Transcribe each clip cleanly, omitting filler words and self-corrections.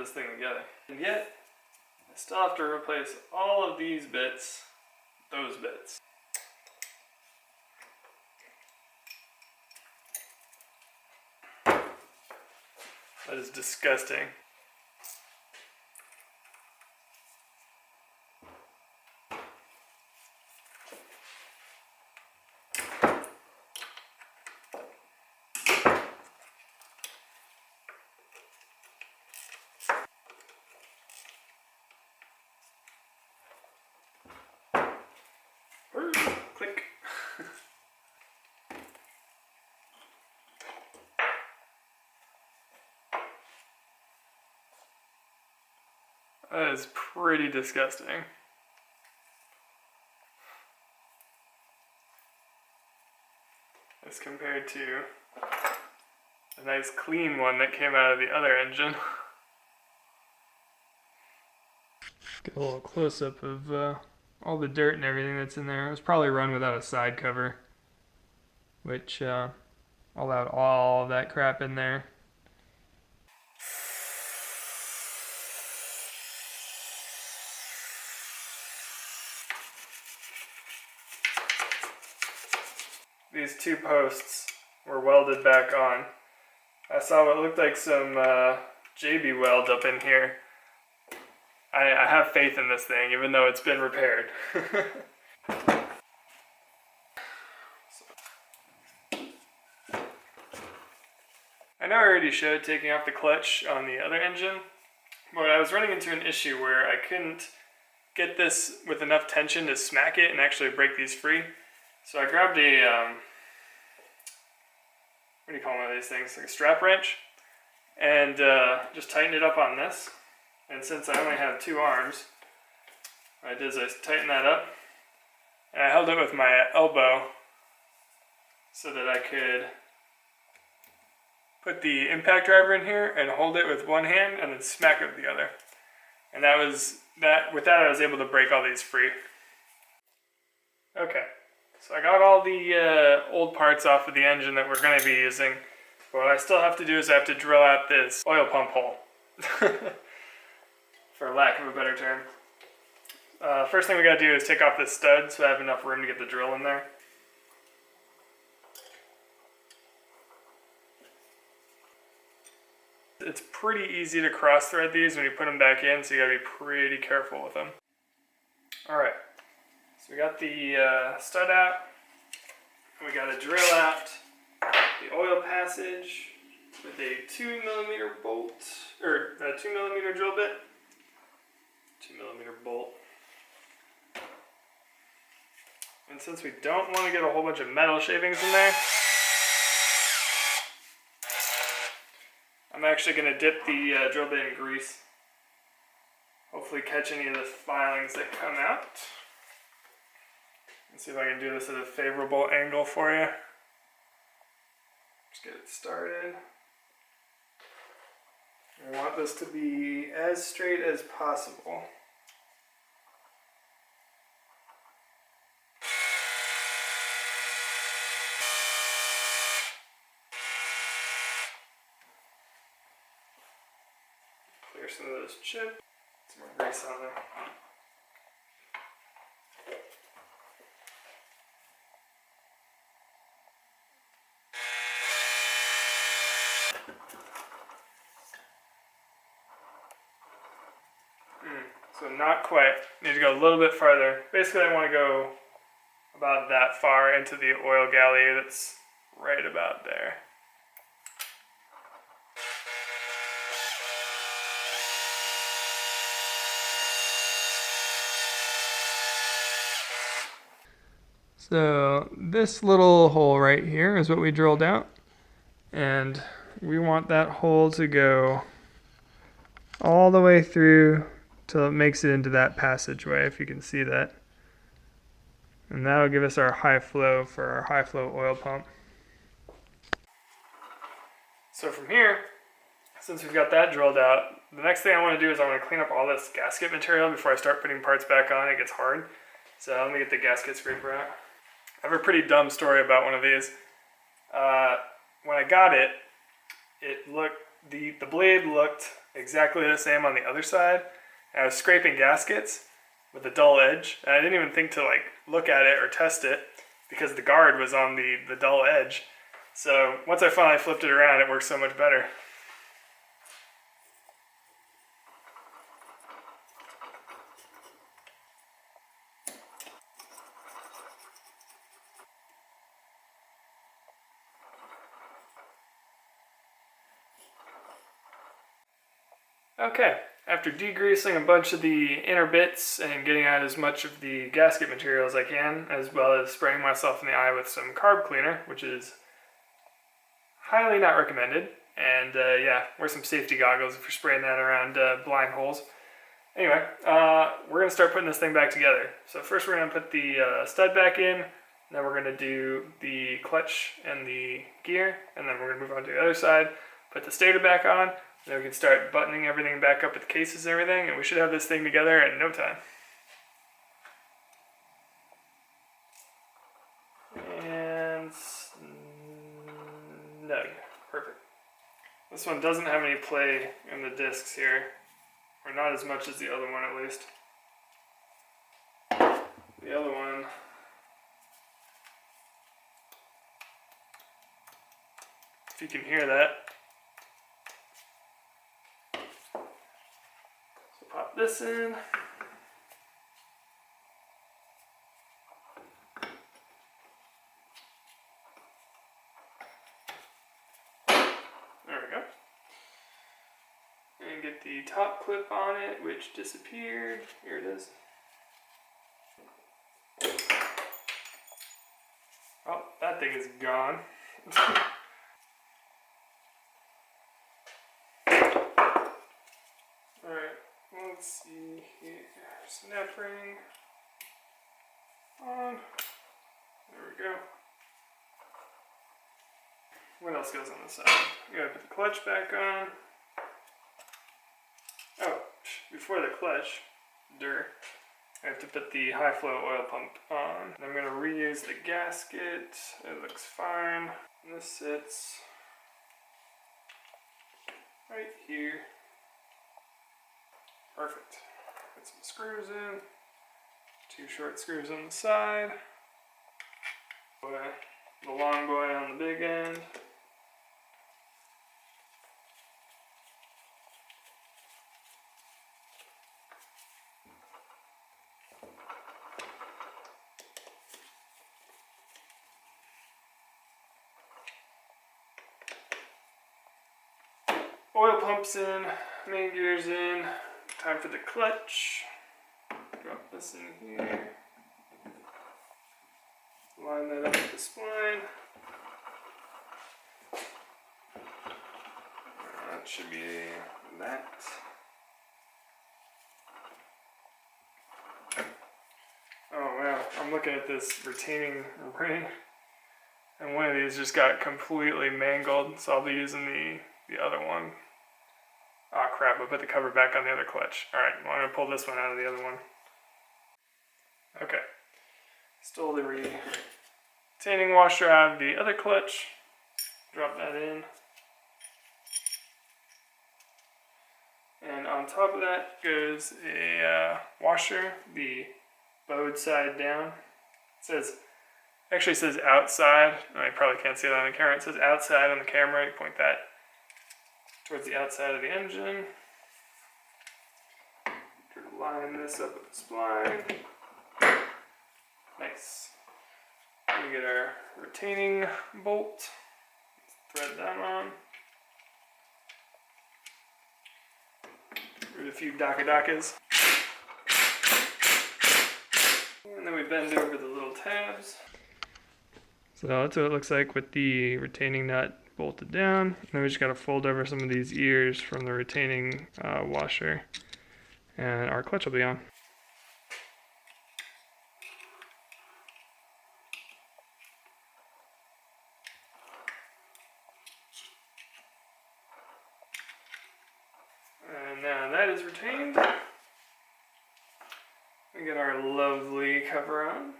this thing together. And yet, I still have to replace all of these bits, those bits. That is disgusting. Click. That is pretty disgusting. As compared to a nice clean one that came out of the other engine. Get a little close-up of all the dirt and everything that's in there. It was probably run without a side cover, which allowed all of that crap in there. These two posts were welded back on. I saw what looked like some JB weld up in here. I have faith in this thing, even though it's been repaired. I know I already showed taking off the clutch on the other engine, but I was running into an issue where I couldn't get this with enough tension to smack it and actually break these free. So I grabbed a, what do you call one of these things? Like a strap wrench, and just tightened it up on this. And since I only have two arms, what I did is I tightened that up, and I held it with my elbow so that I could put the impact driver in here and hold it with one hand and then smack it with the other. And that was that. With that, I was able to break all these free. Okay, so I got all the old parts off of the engine that we're going to be using. But what I still have to do is I have to drill out this oil pump hole. For lack of a better term. First thing we gotta do is take off this stud so I have enough room to get the drill in there. It's pretty easy to cross thread these when you put them back in, so you gotta be pretty careful with them. Alright, so we got the stud out. We gotta drill out the oil passage with a 2mm bolt, or a 2mm drill bit. 2mm bolt. And since we don't want to get a whole bunch of metal shavings in there, I'm actually going to dip the drill bit in grease. Hopefully catch any of the filings that come out. Let's see if I can do this at a favorable angle for you. Just get it started. I want this to be as straight as possible. Clear some of those chips. Some more grease on there. So not quite. Need to go a little bit farther. Basically, I want to go about that far into the oil galley that's right about there. So this little hole right here is what we drilled out, and we want that hole to go all the way through till it makes it into that passageway, if you can see that. And that'll give us our high flow for our high flow oil pump. So from here, since we've got that drilled out, the next thing I want to do is I want to clean up all this gasket material before I start putting parts back on. It gets hard. So let me get the gasket scraper out. I have a pretty dumb story about one of these. When I got it, the blade looked exactly the same on the other side. I was scraping gaskets with a dull edge, and I didn't even think to like look at it or test it because the guard was on the dull edge. So once I finally flipped it around, it worked so much better. Okay, after degreasing a bunch of the inner bits and getting out as much of the gasket material as I can, as well as spraying myself in the eye with some carb cleaner, which is highly not recommended, and yeah, wear some safety goggles if you're spraying that around blind holes. Anyway, we're going to start putting this thing back together. So first we're going to put the stud back in, then we're going to do the clutch and the gear, and then we're going to move on to the other side, put the stator back on. Then we can start buttoning everything back up with the cases and everything, and we should have this thing together in no time. And no, perfect. This one doesn't have any play in the discs here, or not as much as the other one at least. The other one, if you can hear that. Pop this in. There we go. And get the top clip on it, which disappeared. Here it is. Oh, that thing is gone. Alright. Let's see here. Snap ring on. There we go. What else goes on the side? You gotta put the clutch back on. Oh, before the clutch, I have to put the high flow oil pump on. I'm gonna reuse the gasket. It looks fine. And this sits right here. Perfect. Put some screws in. 2 short screws on the side. The long boy on the big end. Oil pumps in, main gears in. Time for the clutch. Drop this in here. Line that up with the spline. That should be that. Oh wow, I'm looking at this retaining ring, and one of these just got completely mangled, so I'll be using the other one. Oh crap, I put the cover back on the other clutch. Alright, well, I'm going to pull this one out of the other one. Okay. Stole the retaining washer out of the other clutch. Drop that in. And on top of that goes a washer, the bowed side down. Actually says outside. I probably can't see that on the camera. It says outside on the camera. You point that towards the outside of the engine. Line this up with the spline. Nice. We get our retaining bolt. Thread that on. With a few daka-dakas. And then we bend over the little tabs. So that's what it looks like with the retaining nut bolted down. And then we just got to fold over some of these ears from the retaining washer. And our clutch will be on. And now that is retained. We get our lovely cover on.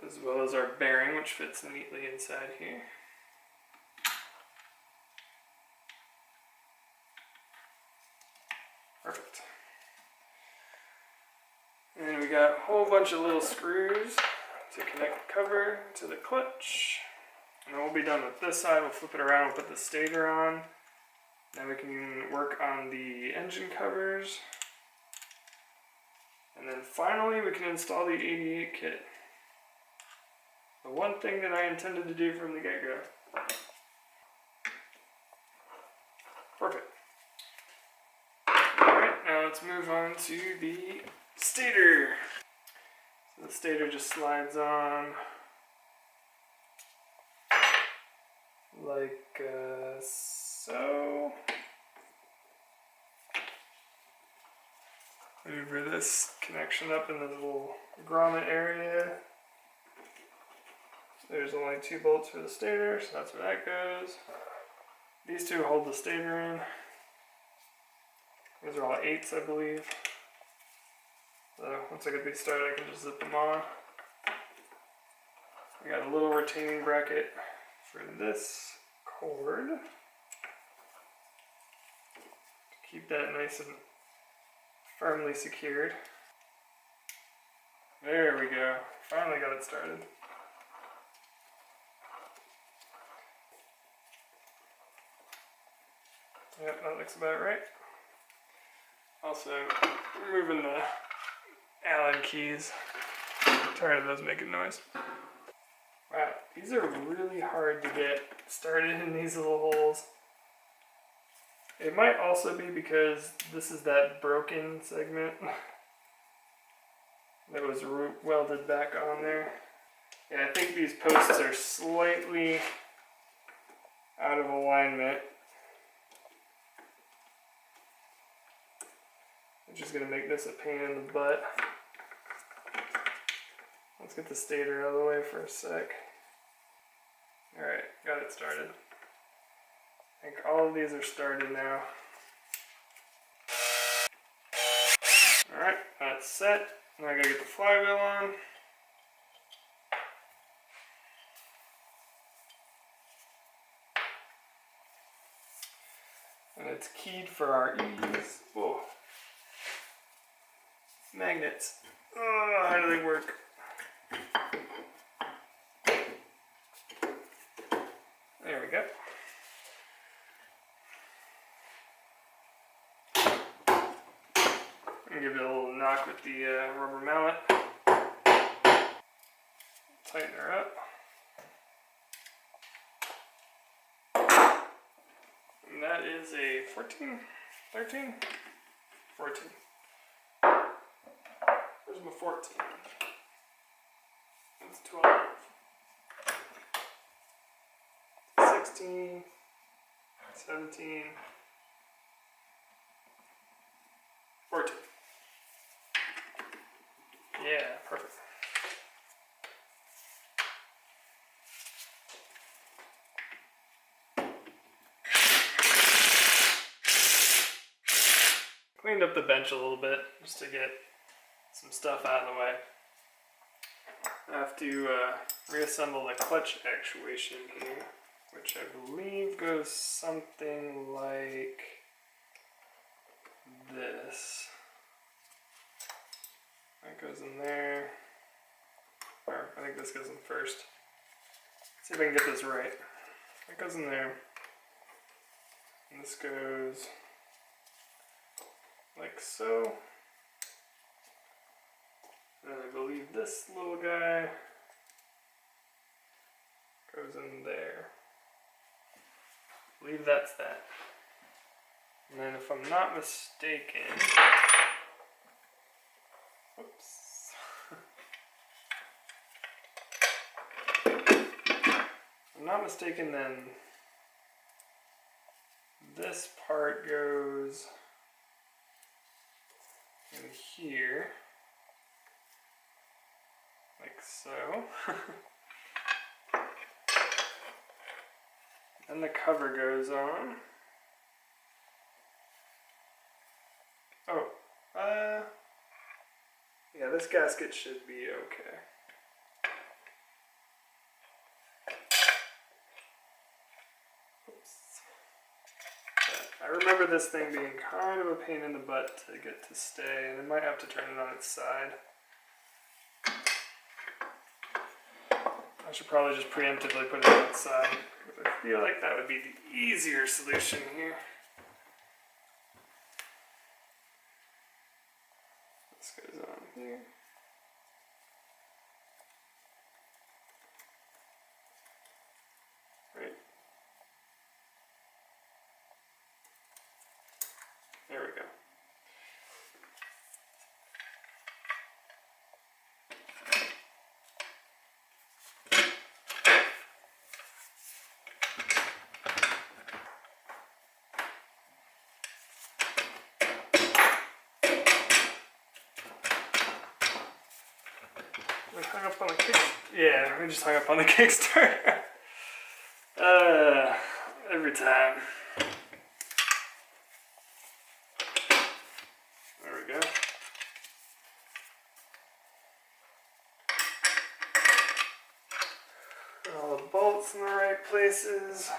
As well as our bearing, which fits neatly inside here. Perfect. And we got a whole bunch of little screws to connect the cover to the clutch. And then we'll be done with this side. We'll flip it around and put the stator on. Then we can work on the engine covers. And then finally we can install the 88 kit. The one thing that I intended to do from the get-go. Perfect. Alright, now let's move on to the stator. So the stator just slides on like so. Maneuver this connection up in the little grommet area. There's only 2 bolts for the stator, so that's where that goes. These 2 hold the stator in. These are all 8s, I believe. So once I get these started, I can just zip them on. I got a little retaining bracket for this cord to keep that nice and firmly secured. There we go. Finally got it started. Yep, that looks about right. Also, removing the Allen keys. I'm tired of those making noise. Wow, these are really hard to get started in these little holes. It might also be because this is that broken segment that was welded back on there. Yeah, I think these posts are slightly out of alignment, which is going to make this a pain in the butt. Let's get the stator out of the way for a sec. Alright, got it started. I think all of these are started now. Alright, that's set. Now I gotta get the flywheel on. And it's keyed for our ease. Whoa. Magnets. Oh, how do they work? There we go. I'm gonna give it a little knock with the rubber mallet. Tighten her up. And that is a 14, 13, 14. Where's my 14? That's 12. 16, 17, 14. Yeah, perfect. Cleaned up the bench a little bit just to get some stuff out of the way. I have to reassemble the clutch actuation here, which I believe goes something like this. That goes in there. Or I think this goes in first. Let's see if I can get this right. That goes in there. And this goes like so. And I believe this little guy goes in there. I believe that's that. And then if I'm not mistaken, whoops. If I'm not mistaken, then this part goes in here, like so. Then the cover goes on. Oh, yeah, this gasket should be okay. Oops. I remember this thing being kind of a pain in the butt to get to stay, and I might have to turn it on its side. I should probably just preemptively put it on its side, because I feel like that would be the easier solution here. This goes on here. Right. There we go. We hung up on the kick. Yeah, we just hung up on the Kickstarter. Every time. There we go. All the bolts in the right places.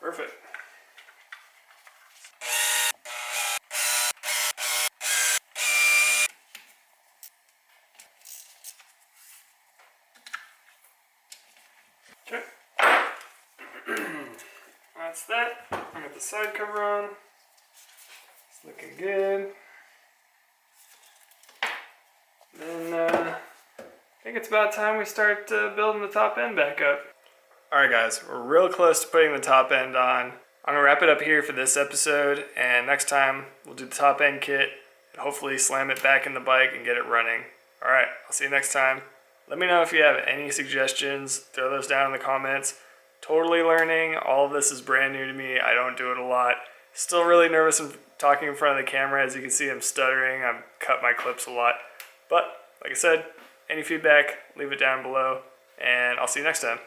Perfect. Okay. That's that. I got the side cover on. It's looking good. Then I think it's about time we start building the top end back up. Alright guys, we're real close to putting the top end on. I'm going to wrap it up here for this episode, and next time we'll do the top end kit and hopefully slam it back in the bike and get it running. Alright, I'll see you next time. Let me know if you have any suggestions. Throw those down in the comments. Totally learning. All of this is brand new to me. I don't do it a lot. Still really nervous talking in front of the camera. As you can see, I'm stuttering. I've cut my clips a lot. But, like I said, any feedback, leave it down below, and I'll see you next time.